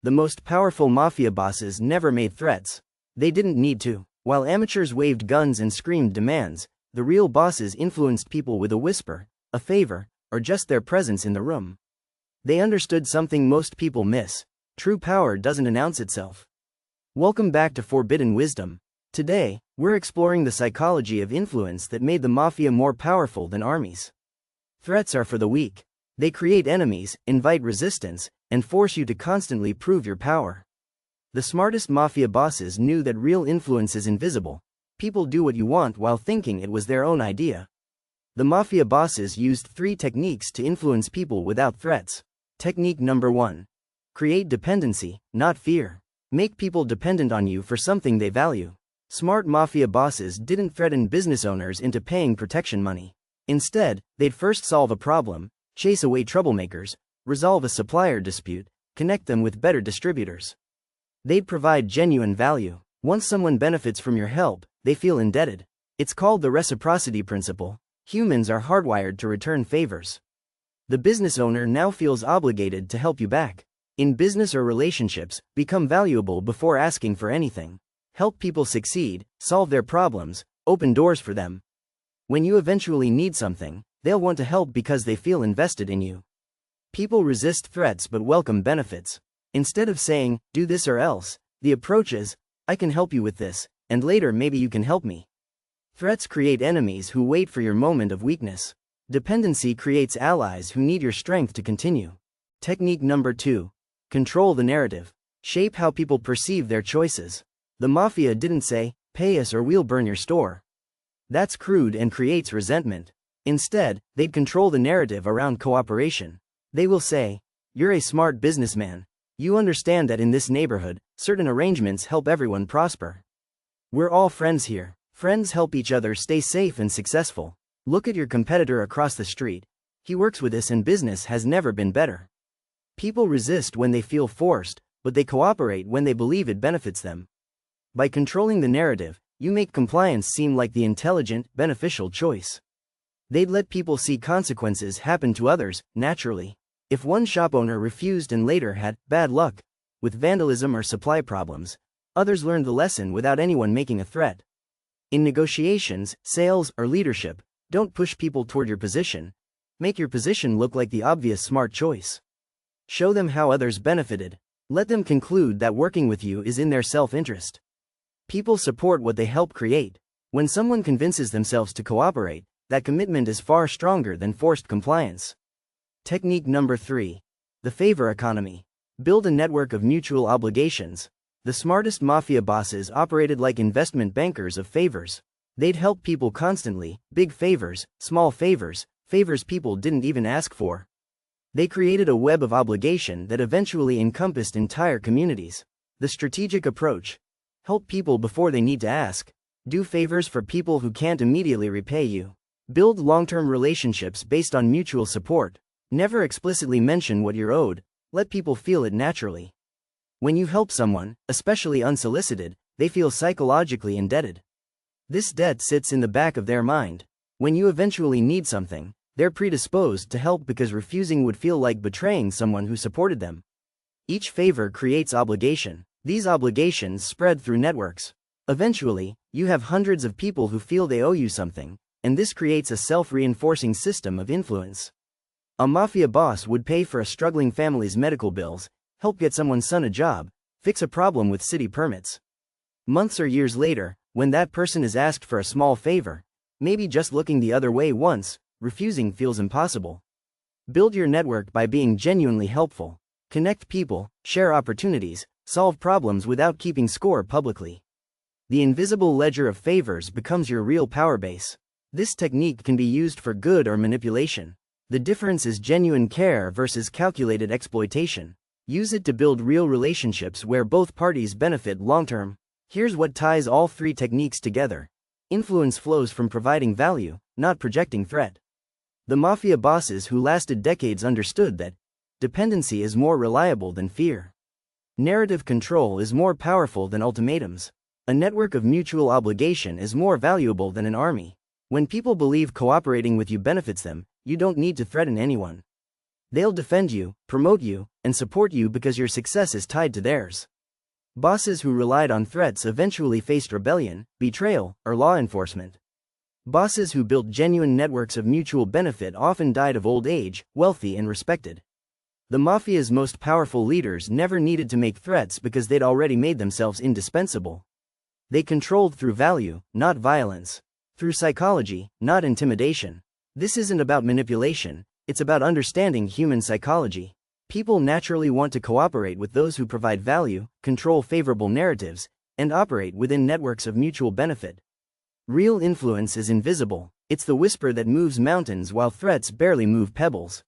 The most powerful mafia bosses never made threats. They didn't need to. While amateurs waved guns and screamed demands, the real bosses influenced people with a whisper, a favor, or just their presence in the room. They understood something most people miss. True power doesn't announce itself. Welcome back to Forbidden Wisdom. Today, we're exploring the psychology of influence that made the mafia more powerful than armies. Threats are for the weak. They create enemies, invite resistance, and force you to constantly prove your power. The smartest mafia bosses knew that real influence is invisible. People do what you want while thinking it was their own idea. The mafia bosses used 3 techniques to influence people without threats. Technique number 1. Create dependency, not fear. Make people dependent on you for something they value. Smart mafia bosses didn't threaten business owners into paying protection money. Instead, they'd first solve a problem, chase away troublemakers, resolve a supplier dispute, connect them with better distributors. They'd provide genuine value. Once someone benefits from your help, they feel indebted. It's called the reciprocity principle. Humans are hardwired to return favors. The business owner now feels obligated to help you back. In business or relationships, become valuable before asking for anything. Help people succeed, solve their problems, open doors for them. When you eventually need something, they'll want to help because they feel invested in you. People resist threats but welcome benefits. Instead of saying, do this or else, the approach is, I can help you with this, and later maybe you can help me. Threats create enemies who wait for your moment of weakness. Dependency creates allies who need your strength to continue. Technique number 2. Control the narrative. Shape how people perceive their choices. The mafia didn't say, pay us or we'll burn your store. That's crude and creates resentment. Instead, they'd control the narrative around cooperation. They will say, you're a smart businessman. You understand that in this neighborhood, certain arrangements help everyone prosper. We're all friends here. Friends help each other stay safe and successful. Look at your competitor across the street. He works with us and business has never been better. People resist when they feel forced, but they cooperate when they believe it benefits them. By controlling the narrative, you make compliance seem like the intelligent, beneficial choice. They'd let people see consequences happen to others, naturally. If one shop owner refused and later had bad luck with vandalism or supply problems, others learned the lesson without anyone making a threat. In negotiations, sales, or leadership, don't push people toward your position. Make your position look like the obvious smart choice. Show them how others benefited. Let them conclude that working with you is in their self-interest. People support what they help create. When someone convinces themselves to cooperate, that commitment is far stronger than forced compliance. Technique number 3. The favor economy. Build a network of mutual obligations. The smartest mafia bosses operated like investment bankers of favors. They'd help people constantly, big favors, small favors, favors people didn't even ask for. They created a web of obligation that eventually encompassed entire communities. The strategic approach. Help people before they need to ask. Do favors for people who can't immediately repay you. Build long-term relationships based on mutual support. Never explicitly mention what you're owed, let people feel it naturally. When you help someone, especially unsolicited, they feel psychologically indebted. This debt sits in the back of their mind. When you eventually need something, they're predisposed to help because refusing would feel like betraying someone who supported them. Each favor creates obligation. These obligations spread through networks. Eventually, you have hundreds of people who feel they owe you something, and this creates a self-reinforcing system of influence. A mafia boss would pay for a struggling family's medical bills, help get someone's son a job, fix a problem with city permits. Months or years later, when that person is asked for a small favor, maybe just looking the other way once, refusing feels impossible. Build your network by being genuinely helpful. Connect people, share opportunities, solve problems without keeping score publicly. The invisible ledger of favors becomes your real power base. This technique can be used for good or manipulation. The difference is genuine care versus calculated exploitation. Use it to build real relationships where both parties benefit long-term. Here's what ties all 3 techniques together. Influence flows from providing value, not projecting threat. The mafia bosses who lasted decades understood that dependency is more reliable than fear. Narrative control is more powerful than ultimatums. A network of mutual obligation is more valuable than an army. When people believe cooperating with you benefits them, you don't need to threaten anyone. They'll defend you, promote you, and support you because your success is tied to theirs. Bosses who relied on threats eventually faced rebellion, betrayal, or law enforcement. Bosses who built genuine networks of mutual benefit often died of old age, wealthy and respected. The Mafia's most powerful leaders never needed to make threats because they'd already made themselves indispensable. They controlled through value, not violence. Through psychology, not intimidation. This isn't about manipulation, it's about understanding human psychology. People naturally want to cooperate with those who provide value, control favorable narratives, and operate within networks of mutual benefit. Real influence is invisible. It's the whisper that moves mountains while threats barely move pebbles.